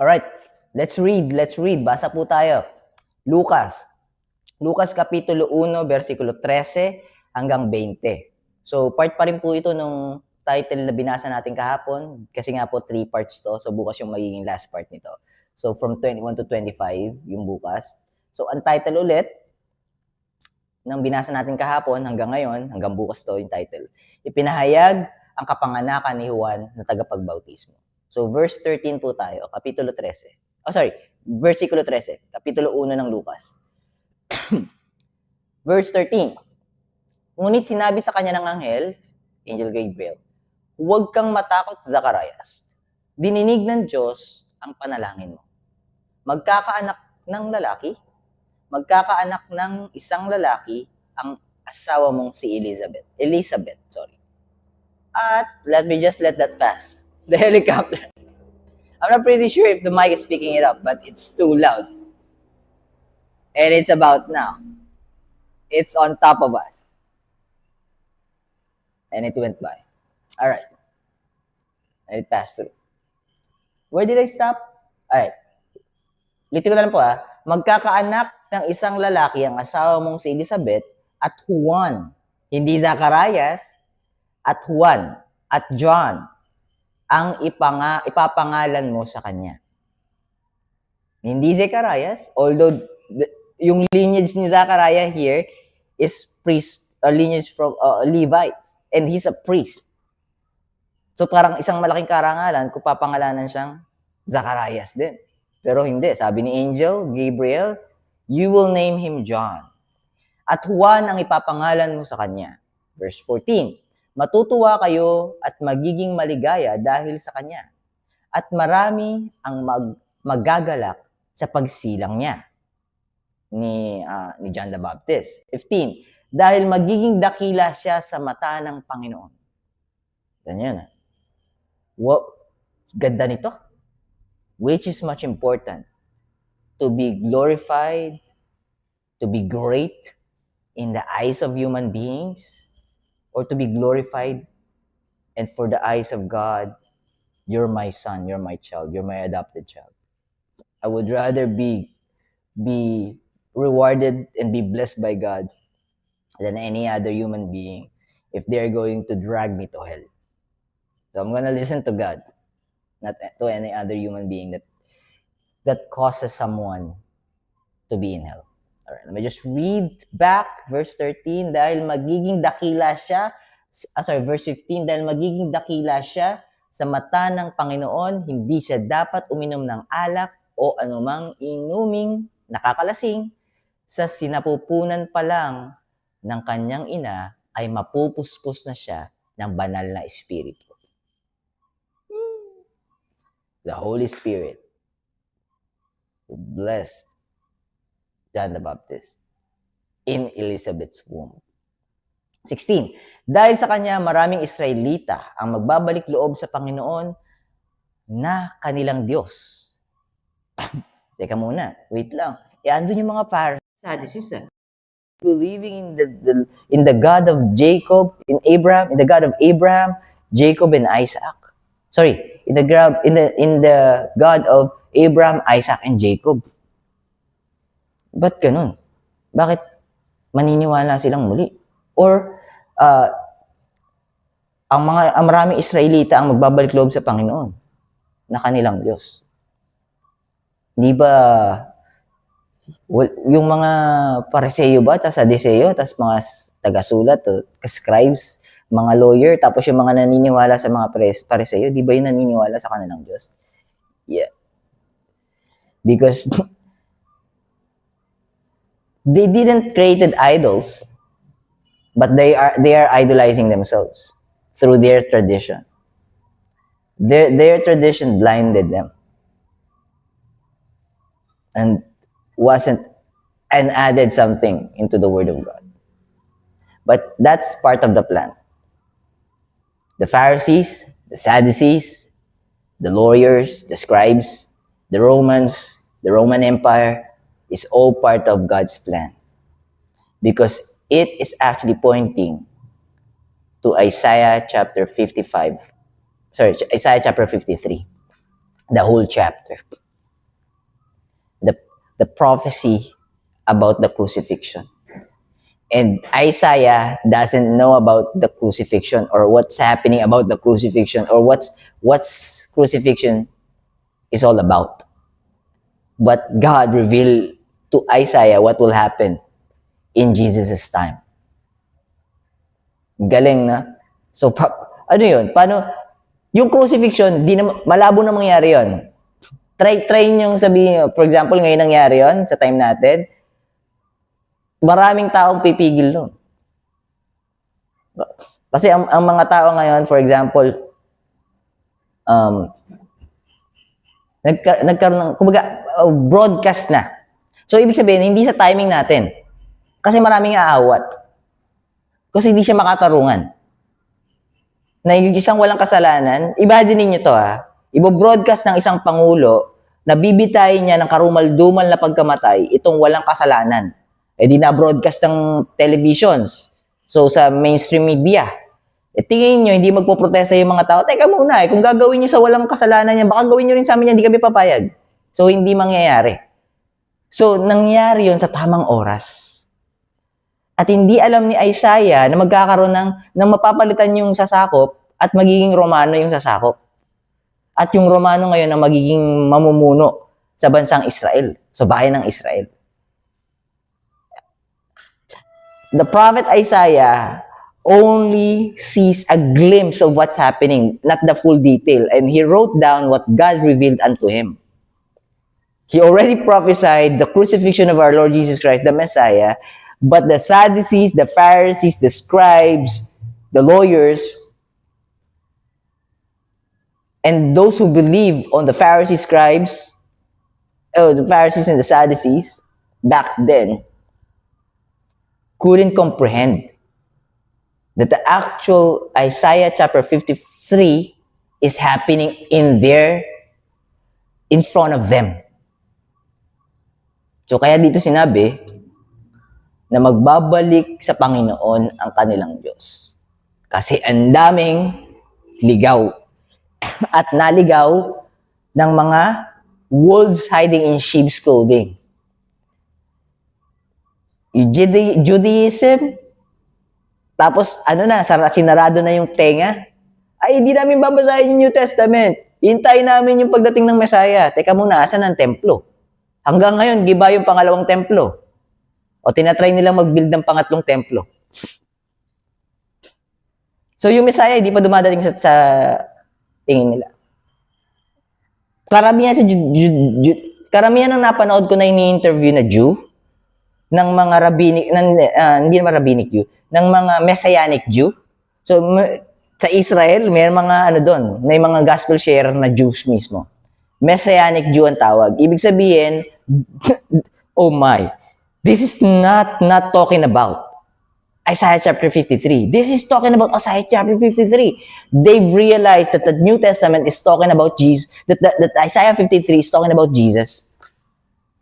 Alright, let's read. Basa po tayo. Lucas. Lucas Kapitulo 1, versikulo 13 hanggang 20. So, part pa rin po ito nung title na binasa natin kahapon. Kasi nga po, 3 parts to. So, bukas yung magiging last part nito. So, from 21 to 25, yung bukas. So, ang title ulit, ng binasa natin kahapon hanggang ngayon, hanggang bukas to yung title. Ipinahayag ang kapanganakan ni Juan na tagapagbautismo. So, verse 13 po tayo, Kapitulo 13. Versikulo 13, Kapitulo 1 ng Lucas. Verse 13. Ngunit sinabi sa kanya ng anghel, Angel Gabriel, huwag kang matakot, Zacarias. Dininig ng Diyos ang panalangin mo. Magkakaanak ng isang lalaki ang asawa mong si Elizabeth. At let that pass. The helicopter. I'm not pretty sure if the mic is picking it up, but it's too loud. And it's about now. It's on top of us. And it went by. Alright. And it passed through. Where did I stop? Alright. Ulitin ko na lang po Magkakaanak ng isang lalaki ang asawa mong si Elizabeth at Juan. Hindi Zacarias. At Juan. At John. Ang ipapangalan mo sa kanya. Hindi Zacarias. Although, yung lineage ni Zachariah here is priest, lineage from Levites. And he's a priest. So parang isang malaking karangalan kung papangalanan siyang Zacarias din. Pero hindi. Sabi ni Angel Gabriel, you will name him John. At Juan ang ipapangalan mo sa kanya. Verse 14, matutuwa kayo at magiging maligaya dahil sa kanya. At marami ang magagalak sa pagsilang niya. Ni John the Baptist. 15, dahil magiging dakila siya sa mata ng Panginoon. Ganyan. Ganda nito. Which is much important? To be glorified, to be great in the eyes of human beings, or to be glorified and for the eyes of God, you're my son, you're my child, you're my adopted child. I would rather be rewarded and be blessed by God than any other human being if they're going to drag me to hell. So I'm gonna listen to God, not to any other human being that causes someone to be in hell. Alright, let me just read back verse 13. Dahil magiging dakila siya, verse 15, dahil magiging dakila siya sa mata ng Panginoon, hindi siya dapat uminom ng alak o anumang inuming nakakalasing, sa sinapupunan pa lang ng kanyang ina ay mapupuspos na siya ng banal na espiritu. The Holy Spirit who blessed John the Baptist in Elizabeth's womb. 16. Dahil sa kanya, maraming Israelita ang magbabalik loob sa Panginoon na kanilang Diyos. Teka muna, wait lang. Andun yung mga Sadducees believing in the God of Jacob, in the God of Abraham, Jacob, and Isaac. In the God of Abraham, Isaac, and Jacob. Ba't ganun? Bakit maniniwala silang muli? Or ang maraming Israelita ang magbabalik loob sa Panginoon na kanilang Diyos. Di ba yung mga Pariseo ba, tas Sadduceo, tas mga taga-sulat, scribes, mga lawyer, tapos yung mga naniniwala sa mga Pariseo, di ba yung naniniwala sa kanilang Diyos? Yeah. Because they didn't created idols, but they are idolizing themselves through their tradition. Their tradition blinded them and added something into the Word of God. But that's part of the plan. The Pharisees, the Sadducees, the lawyers, the scribes, the Romans, the Roman Empire is all part of God's plan. Because it is actually pointing to Isaiah chapter 53. The whole chapter. the prophecy about the crucifixion. And Isaiah doesn't know about the crucifixion or what's happening about the crucifixion or what's crucifixion is all about. But God revealed to Isaiah what will happen in Jesus' time. Galing na. So, ano yun? Paano? Yung crucifixion, malabo na mangyari yun. Try nyo sabihin, for example, ngayon nangyari yun sa time natin, maraming taong pipigil nun. Kasi ang mga tao ngayon, for example, nagkaroon ng, kumbaga, broadcast na. So, ibig sabihin, hindi sa timing natin. Kasi maraming aawat. Kasi hindi siya makatarungan. Na yung isang walang kasalanan, imagine niyo to ibo-broadcast ng isang pangulo na bibitayin niya ng karumal-dumal na pagkamatay itong walang kasalanan. Eh di na-broadcast ng televisions. So sa mainstream media. Tingin niyo hindi magpoprotesta yung mga tao. Teka muna kung gagawin niyo sa walang kasalanan niya, baka gawin niyo rin sa amin yan, hindi kami papayag. So hindi mangyayari. So nangyari yun sa tamang oras. At hindi alam ni Isaiah na magkakaroon ng mapapalitan yung sasakop at magiging Romano yung sasakop. At yung Romano ngayon ang magiging mamumuno sa bansang Israel, sa bayan ng Israel. The prophet Isaiah only sees a glimpse of what's happening, not the full detail. And he wrote down what God revealed unto him. He already prophesied the crucifixion of our Lord Jesus Christ, the Messiah. But the Sadducees, the Pharisees, the scribes, the lawyers, and those who believe on the Pharisees, scribes, the Pharisees and the Sadducees, back then, couldn't comprehend that the actual Isaiah chapter 53 is happening in front of them. So kaya dito sinabi, na magbabalik sa Panginoon ang kanilang Diyos. Kasi ang daming ligaw at naligaw ng mga wolves hiding in sheep's clothing. Judaism, tapos sinarado na yung tenga. Ay, hindi namin babasahin yung New Testament. Hintayin namin yung pagdating ng Messiah. Teka muna, asan ang templo? Hanggang ngayon, giba yung pangalawang templo. O tinatry nilang mag-build ng pangatlong templo. So yung Messiah, hindi pa dumadating sa tingin nila. Karamihan ng napanood ko na ini-interview na Jew, ng mga rabbinic, hindi naman rabbinic Jew, ng mga Messianic Jew. So sa Israel, may mga doon, may mga gospel sharer na Jews mismo. Messianic Jew ang tawag. Ibig sabihin, oh my, this is not talking about Isaiah chapter 53. This is talking about Isaiah chapter 53. They've realized that the New Testament is talking about Jesus, that Isaiah 53 is talking about Jesus.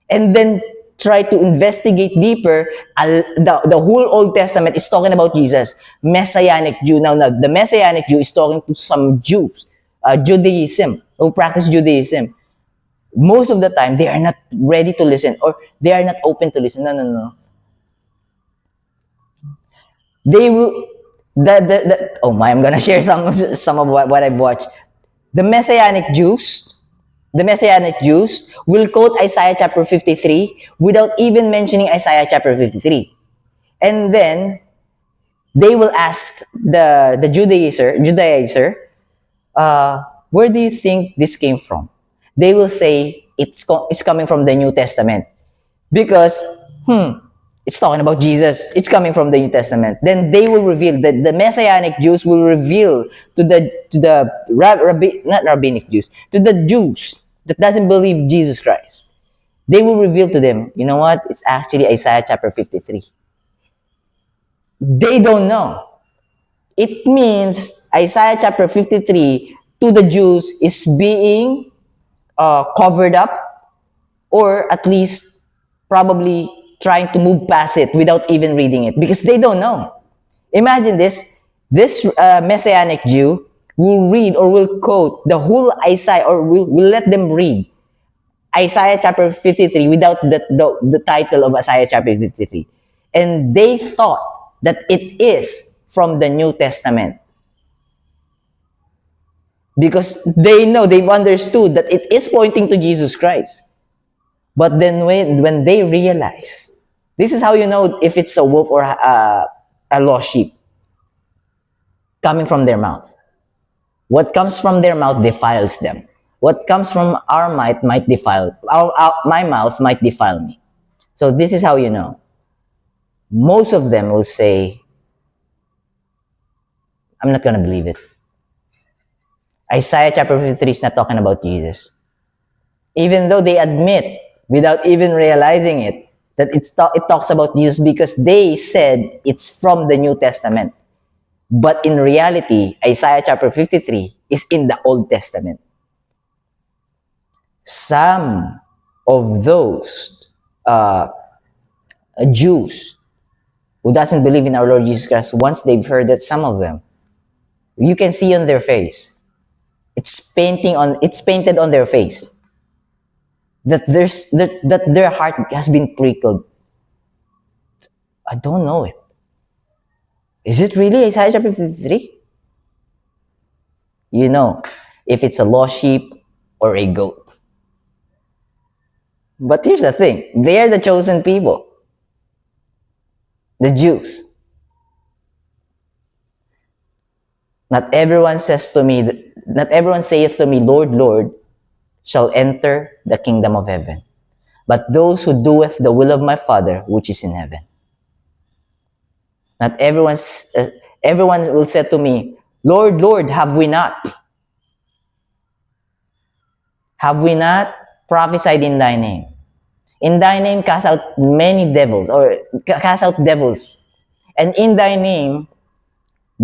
And then try to investigate deeper, the whole Old Testament is talking about Jesus. Messianic Jew. Now, the Messianic Jew is talking to some Jews, Judaism, who practice Judaism. Most of the time, they are not ready to listen or they are not open to listen. No. They will, oh my, I'm gonna share some of what I've watched. The Messianic Jews will quote Isaiah chapter 53 without even mentioning Isaiah chapter 53. And then, they will ask the Judaizer, where do you think this came from? They will say, it's coming from the New Testament. Because, it's talking about Jesus. It's coming from the New Testament. Then they will reveal, the Messianic Jews will reveal to the not rabbinic Jews, to the Jews that doesn't believe Jesus Christ. They will reveal to them, you know what? It's actually Isaiah chapter 53. They don't know. It means Isaiah chapter 53 to the Jews is being covered up, or at least probably trying to move past it without even reading it because they don't know. Imagine this Messianic Jew will read or will quote the whole Isaiah or will let them read Isaiah chapter 53 without the title of Isaiah chapter 53. And they thought that it is from the New Testament. Because they know, they've understood that it is pointing to Jesus Christ. But then when they realize, this is how you know if it's a wolf or a lost sheep coming from their mouth. What comes from their mouth defiles them. What comes from our mouth might defile, my mouth might defile me. So this is how you know. Most of them will say, I'm not going to believe it. Isaiah chapter 53 is not talking about Jesus. Even though they admit, without even realizing it, that it talks about Jesus because they said it's from the New Testament. But in reality, Isaiah chapter 53 is in the Old Testament. Some of those Jews who doesn't believe in our Lord Jesus Christ, once they've heard that, some of them, you can see on their face, it's painted on their face that that their heart has been prickled. I don't know it. Is it really Isaiah chapter 53? You know, if it's a lost sheep or a goat. But here's the thing. They are the chosen people. The Jews. Not everyone saith to me, Lord, Lord, shall enter the kingdom of heaven, but those who doeth the will of my Father which is in heaven. Not everyone will say to me, Lord, Lord, have we not prophesied in thy name? In thy name cast out many devils, or cast out devils, and in thy name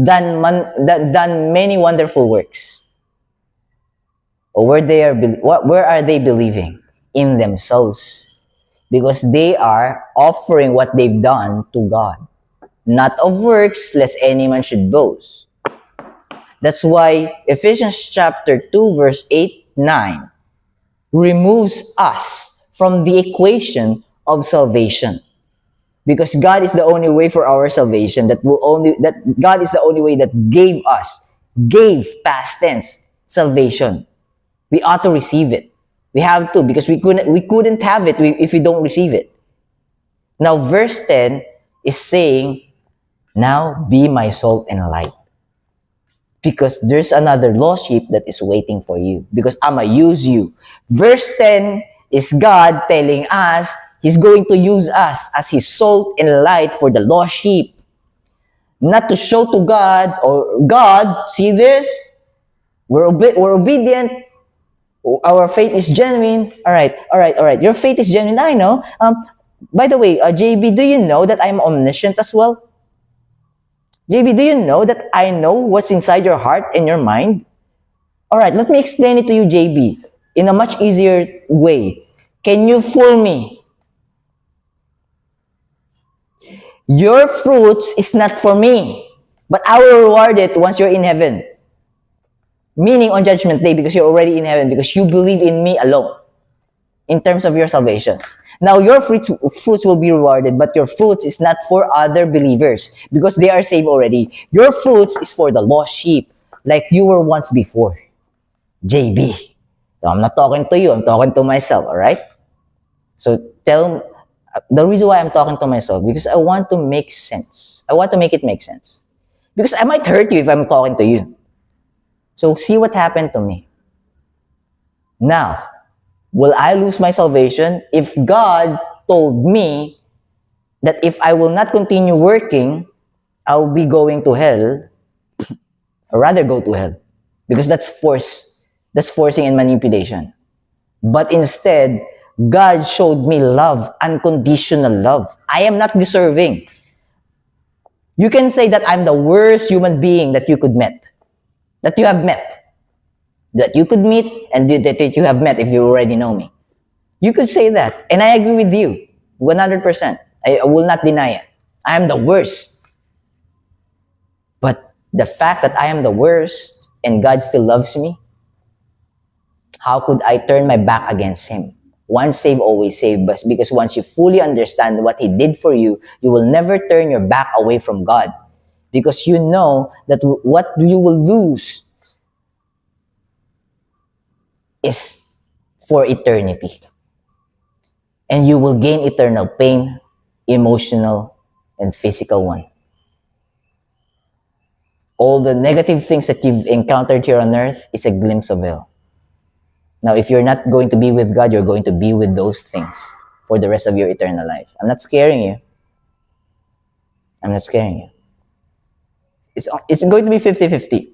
done many wonderful works. Or where are they believing? In themselves. Because they are offering what they've done to God. Not of works, lest any man should boast. That's why Ephesians chapter 2 verse 8-9 removes us from the equation of salvation. Because God is the only way for our salvation. God is the only way that gave past tense salvation. We ought to receive it. We have to, because we couldn't have it if we don't receive it. Now verse 10 is saying, now be my salt and light. Because there's another lost sheep that is waiting for you. Because I'ma use you. Verse 10 is God telling us He's going to use us as His salt and light for the lost sheep. Not to show to God, or God, see this? We're obedient. Our faith is genuine. All right. Your faith is genuine. I know. By the way, JB, do you know that I'm omniscient as well? JB, do you know that I know what's inside your heart and your mind? All right, let me explain it to you, JB, in a much easier way. Can you fool me? Your fruits is not for me, but I will reward it once you're in heaven. Meaning on Judgment Day, because you're already in heaven, because you believe in me alone in terms of your salvation. Now, your fruits will be rewarded, but your fruits is not for other believers because they are saved already. Your fruits is for the lost sheep, like you were once before. JB. So I'm not talking to you, I'm talking to myself, all right? So the reason why I'm talking to myself, because I want to make sense. I want to make it make sense. Because I might hurt you if I'm talking to you. So see what happened to me. Now, will I lose my salvation if God told me that if I will not continue working, I'll be going to hell? I'd rather go to hell. Because that's force. That's forcing and manipulation. But instead, God showed me love, unconditional love. I am not deserving. You can say that I'm the worst human being that you have met, that you could meet, and that you have met if you already know me. You could say that, and I agree with you 100%. I will not deny it. I am the worst. But the fact that I am the worst and God still loves me, how could I turn my back against Him? Once saved, always saved. But because once you fully understand what He did for you, you will never turn your back away from God. Because you know that what you will lose is for eternity. And you will gain eternal pain, emotional, and physical one. All the negative things that you've encountered here on earth is a glimpse of hell. Now, if you're not going to be with God, you're going to be with those things for the rest of your eternal life. I'm not scaring you. I'm not scaring you. It's going to be 50-50.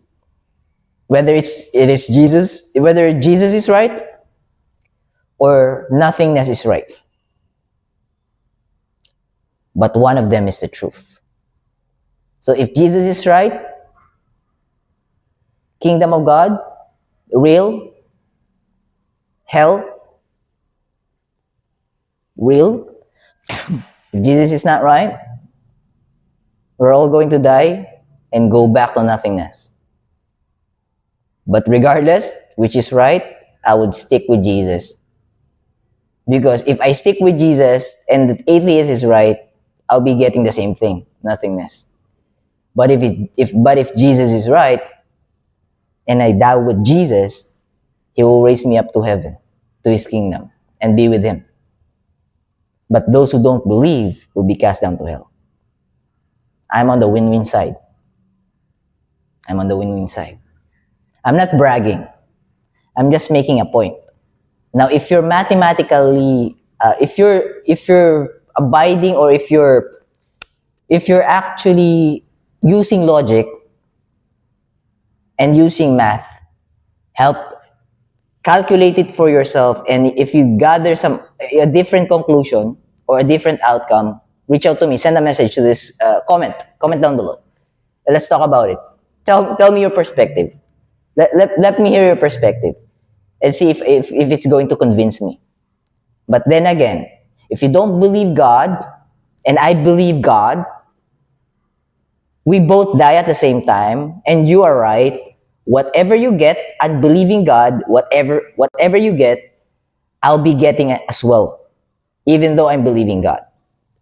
Whether it is Jesus, whether Jesus is right or nothingness is right. But one of them is the truth. So if Jesus is right, kingdom of God, real, hell, real. If Jesus is not right, we're all going to die and go back to nothingness. But regardless, which is right, I would stick with Jesus. Because if I stick with Jesus and the atheist is right, I'll be getting the same thing, nothingness. But if Jesus is right, and I die with Jesus, He will raise me up to heaven, to His kingdom, and be with Him. But those who don't believe will be cast down to hell. I'm on the win-win side. I'm on the win-win side. I'm not bragging. I'm just making a point. Now, if you're mathematically, if you're abiding, or if you're actually using logic and using math, help calculate it for yourself, and if you gather a different conclusion or a different outcome, reach out to me, send a message to this comment down below. Let's talk about it. Tell me your perspective. Let me hear your perspective and see if it's going to convince me. But then again, if you don't believe God and I believe God, we both die at the same time, and you are right. Whatever you get, and believing God, whatever you get, I'll be getting it as well. Even though I'm believing God,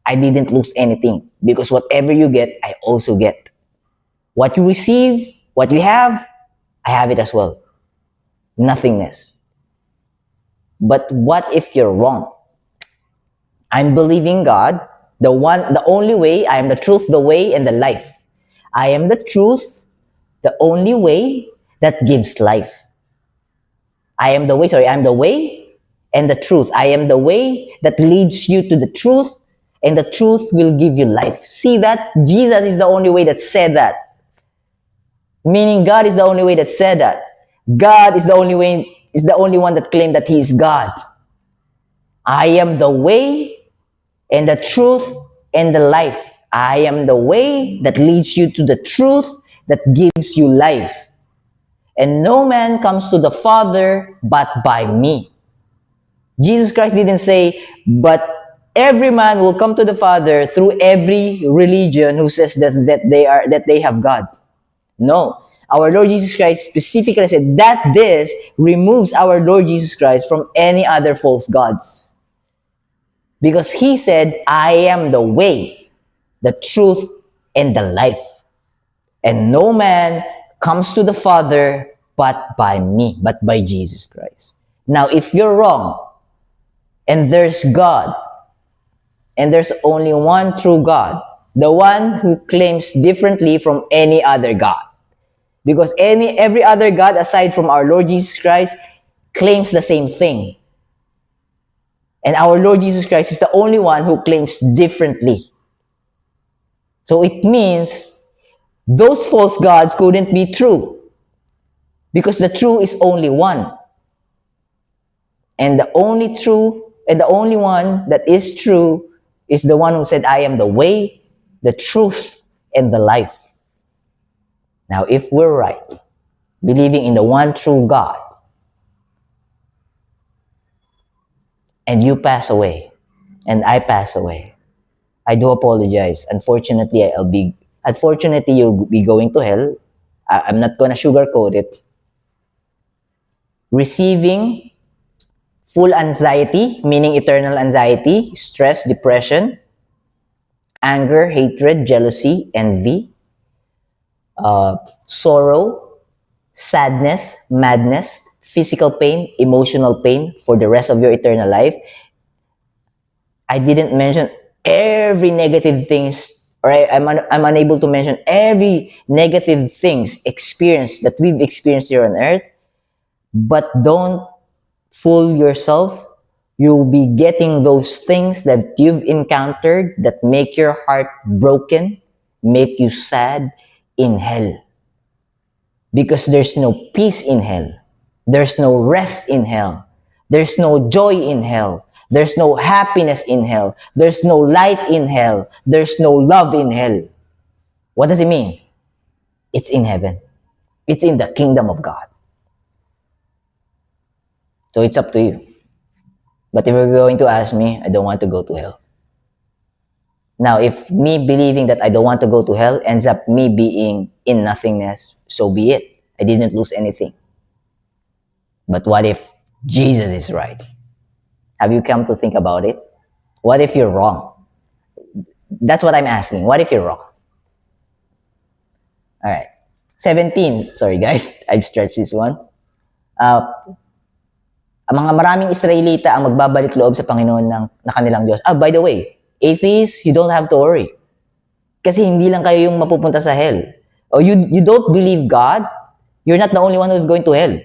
I didn't lose anything, because whatever you get, I also get. What you receive, what you have, I have it as well. Nothingness. But what if you're wrong? I'm believing God, the only way. I am the truth, the way, and the life. I am the truth, the only way that gives life. I am the way and the truth. I am the way that leads you to the truth, and the truth will give you life. See that? Jesus is the only way that said that. Meaning God is the only way that said that. God is the only one that claimed that He is God. I am the way and the truth and the life. I am the way that leads you to the truth that gives you life. And no man comes to the Father but by me. Jesus Christ didn't say, but every man will come to the Father through every religion who says that they have God. No. Our Lord Jesus Christ specifically said that this removes our Lord Jesus Christ from any other false gods. Because He said, I am the way, the truth, and the life. And no man comes to the Father but by me, but by Jesus Christ. Now, if you're wrong, and there's God, and there's only one true God, the one who claims differently from any other God. Because every other God aside from our Lord Jesus Christ claims the same thing. And our Lord Jesus Christ is the only one who claims differently. So it means those false gods couldn't be true. Because the true is only one. And the only true, and the only one that is true is the one who said, I am the way, the truth, and the life. Now, if we're right, believing in the one true God, and you pass away, and I pass away, I do apologize. Unfortunately, you'll be going to hell. I'm not gonna sugarcoat it. Receiving Full anxiety, meaning eternal anxiety, stress, depression, anger, hatred, jealousy, envy, sorrow, sadness, madness, physical pain, emotional pain for the rest of your eternal life. I didn't mention every negative things, or I'm unable to mention every negative things experience that we've experienced here on earth. But don't fool yourself. You'll be getting those things that you've encountered that make your heart broken, make you sad in hell. Because there's no peace in hell. There's no rest in hell. There's no joy in hell. There's no happiness in hell. There's no light in hell. There's no love in hell. What does it mean? It's in heaven. It's in the kingdom of God. So it's up to you. But if you're going to ask me, I don't want to go to hell. Now, if me believing that I don't want to go to hell ends up me being in nothingness, so be it. I didn't lose anything. But what if Jesus is right? Have you come to think about it? What if you're wrong? That's what I'm asking. What if you're wrong? All right. 17. Sorry guys, I've stretched this one. Ang mga maraming Israelita ang magbabalik loob sa Panginoon na kanilang Diyos. By the way, atheists, you don't have to worry. Kasi hindi lang kayo yung mapupunta sa hell. Or you don't believe God, you're not the only one who's going to hell.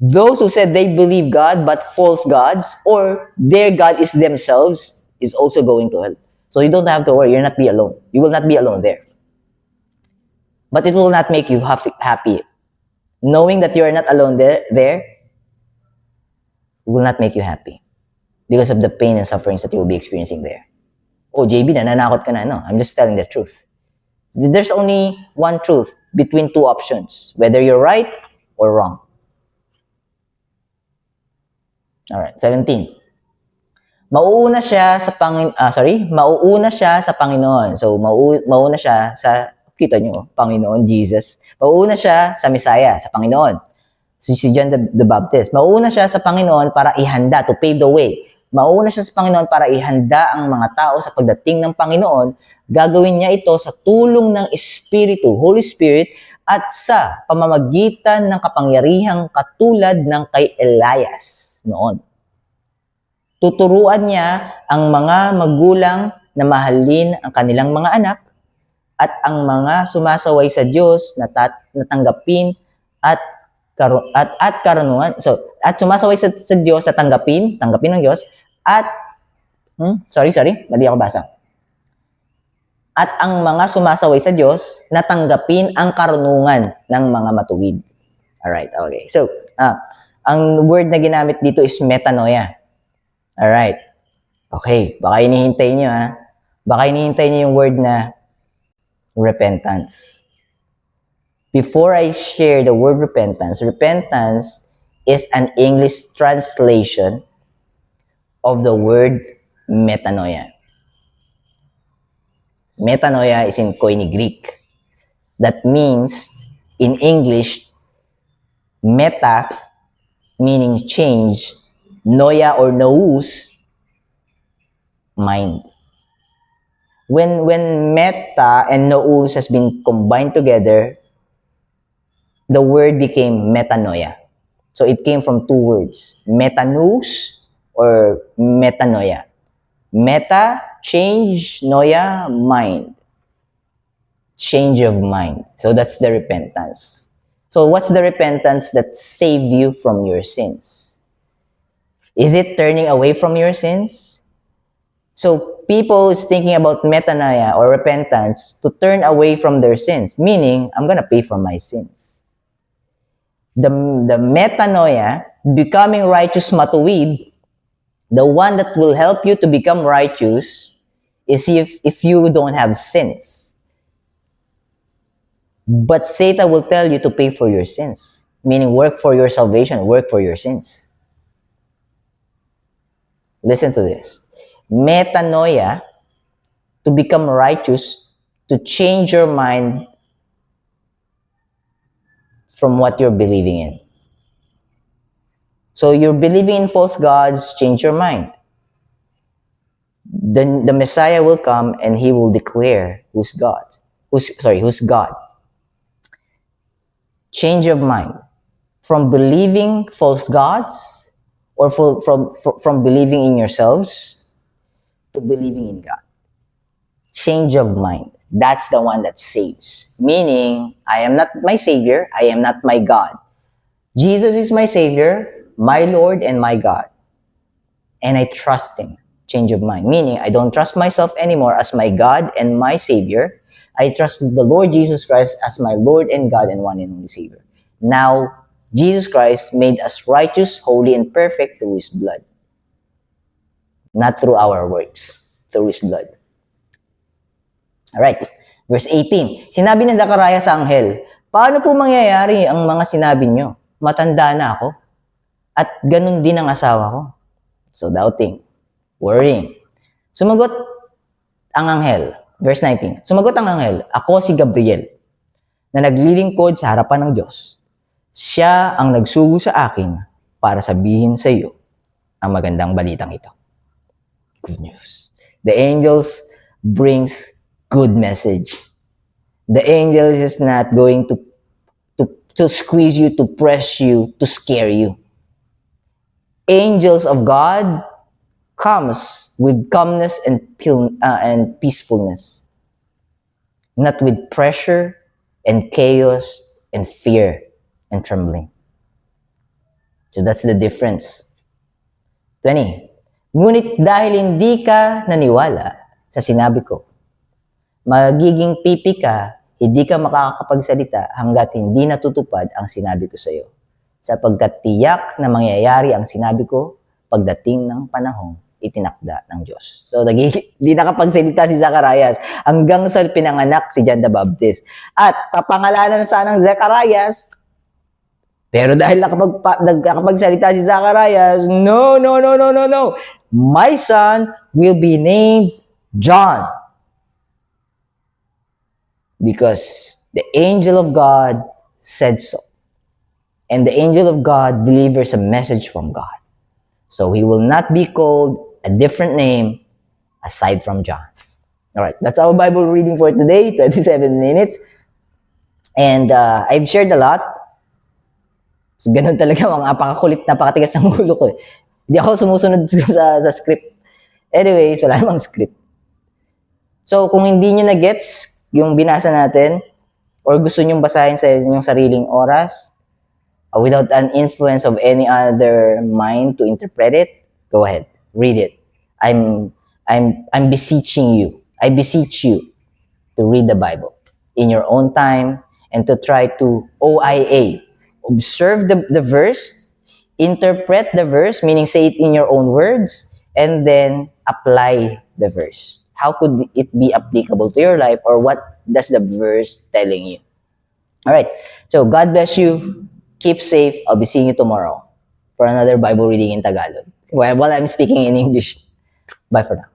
Those who said they believe God but false gods, or their God is themselves, is also going to hell. So you don't have to worry, you're not be alone. You will not be alone there. But it will not make you happy. Knowing that you are not alone there will not make you happy because of the pain and sufferings that you will be experiencing there. Oh, JB, nananakot ka na. No, I'm just telling the truth. There's only one truth between two options, whether you're right or wrong. All right, 17. Mauuna siya sa Panginoon. So mauuna siya sa, kita nyo, Panginoon Jesus. Mauuna siya sa Messiah, sa Panginoon. Si John the Baptist. Mauuna siya sa Panginoon para ihanda, to pave the way. Mauuna siya sa Panginoon para ihanda ang mga tao sa pagdating ng Panginoon. Gagawin niya ito sa tulong ng Espiritu, Holy Spirit, at sa pamamagitan ng kapangyarihang katulad ng kay Elias noon. Tuturuan niya ang mga magulang na mahalin ang kanilang mga anak at ang mga sumasaway sa Diyos na tanggapin at karunungan. So, at sumasaway sa Diyos na tanggapin ng Diyos at mali ako basa. At ang mga sumasaway sa Diyos na tanggapin ang karunungan ng mga matuwid. Alright, okay. So, ang word na ginamit dito is metanoia. Alright. Okay, baka hinihintay niyo Baka hinihintay niyo yung word na repentance. Before I share the word repentance is an English translation of the word metanoia. Metanoia is in Koine Greek. That means, in English, meta, meaning change, noia or nous, mind. When meta and nous has been combined together, the word became metanoia. So it came from two words, metanous or metanoia. Meta, change, noia, mind. Change of mind. So that's the repentance. So what's the repentance that saved you from your sins? Is it turning away from your sins? So people is thinking about metanoia or repentance to turn away from their sins, meaning I'm gonna pay for my sins. The metanoia, becoming righteous matuwid, the one that will help you to become righteous is if you don't have sins. But Satan will tell you to pay for your sins, meaning work for your salvation, work for your sins. Listen to this. Metanoia, to become righteous, to change your mind from what you're believing in. So you're believing in false gods, change your mind. Then the Messiah will come and he will declare who's God. Who's God. Change of mind. From believing false gods or from believing in yourselves to believing in God. Change of mind. That's the one that saves. Meaning, I am not my Savior, I am not my God. Jesus is my Savior, my Lord, and my God. And I trust Him. Change of mind. Meaning, I don't trust myself anymore as my God and my Savior. I trust the Lord Jesus Christ as my Lord and God and one and only Savior. Now, Jesus Christ made us righteous, holy, and perfect through His blood. Not through our works, through His blood. Alright, verse 18. Sinabi ni Zachariah sa anghel, paano po mangyayari ang mga sinabi nyo? Matanda na ako. At ganun din ang asawa ko. So doubting, worrying. Sumagot ang anghel, verse 19. Sumagot ang anghel, ako si Gabriel, na naglilingkod sa harapan ng Diyos. Siya ang nagsugo sa akin para sabihin sa iyo ang magandang balitang ito. Good news. The angels brings good message. The angel is not going to squeeze you, to press you, to scare you. Angels of God comes with calmness and peacefulness, not with pressure and chaos and fear and trembling. So that's the difference. 20. Ngunit dahil hindi ka naniwala sa sinabi ko, magiging pipi ka, hindi ka makakapagsalita hanggat hindi natutupad ang sinabi ko sa iyo. Sapagkat tiyak na mangyayari ang sinabi ko pagdating ng panahong itinakda ng Diyos. So, hindi nakapagsalita si Zacharias hanggang sa pinanganak si John the Baptist. At papangalanan sanang Zacharias, pero dahil nakapagsalita si Zacharias, no. My son will be named John. Because the angel of God said so. And the angel of God delivers a message from God. So he will not be called a different name aside from John. Alright, that's our Bible reading for today, 27 minutes. And I've shared a lot. So, ganun talaga, mga napakakulit, napakatigas ng ulo ko. Hindi ako sumusunod sa script. Anyways, wala namang script. So, kung hindi nyo na-gets yung binasa natin, or gusto nyo basahin sa inyong sariling oras, without an influence of any other mind to interpret it, go ahead, read it. I'm beseeching you. I beseech you to read the Bible in your own time and to try to OIA. Observe the verse, interpret the verse, meaning say it in your own words, and then apply the verse. How could it be applicable to your life, or what does the verse telling you? All right. So God bless you. Keep safe. I'll be seeing you tomorrow for another Bible reading in Tagalog while I'm speaking in English. Bye for now.